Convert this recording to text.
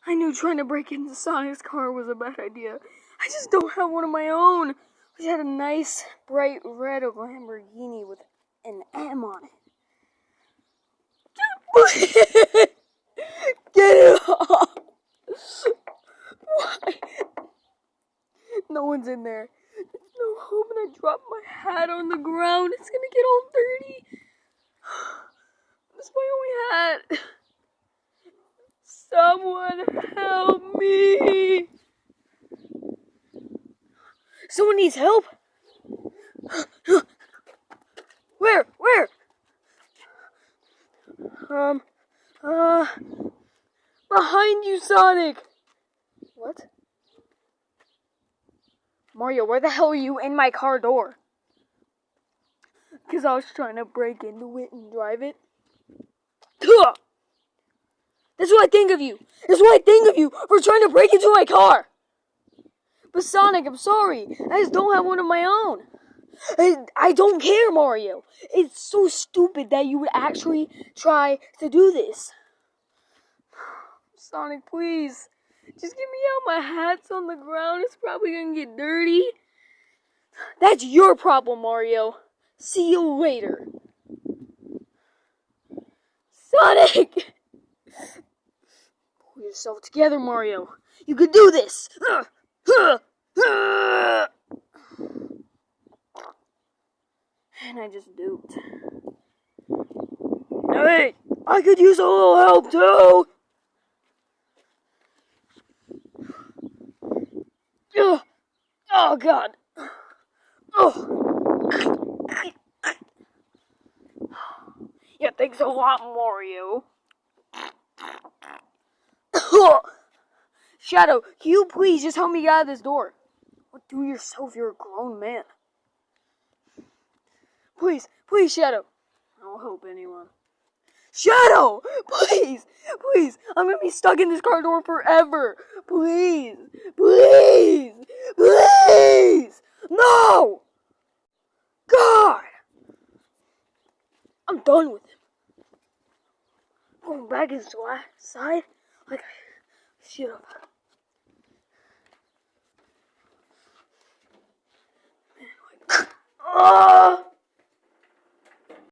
I knew trying to break into Sonic's car was a bad idea. I just don't have one of my own. We had a nice, bright red Lamborghini with an M on it. Get it off! Why? No one's in there. There's no hope, and I dropped my hat on the ground. It's gonna get all dirty. This is my only hat. Someone help me! Someone needs help? Where? Behind you, Sonic! What? Mario, where the hell are you in my car door? Because I was trying to break into it and drive it. That's what I think of you! That's what I think of you for trying to break into my car! But Sonic, I'm sorry. I just don't have one of my own. I don't care, Mario. It's so stupid that you would actually try to do this. Sonic, please. Just get me out. My hat's on the ground. It's probably gonna get dirty. That's your problem, Mario. See you later. Sonic! Pull yourself together, Mario. You can do this. And I just duped. Hey, I could use a little help too. Oh God. Yeah, thanks a lot, Mario. Shadow, can you please just help me get out of this door? What, do it yourself, you're a grown man. Please, Shadow. I don't help anyone. Shadow! Please! I'm gonna be stuck in this car door forever! Please! No! God! I'm done with him. Going back inside like I should have.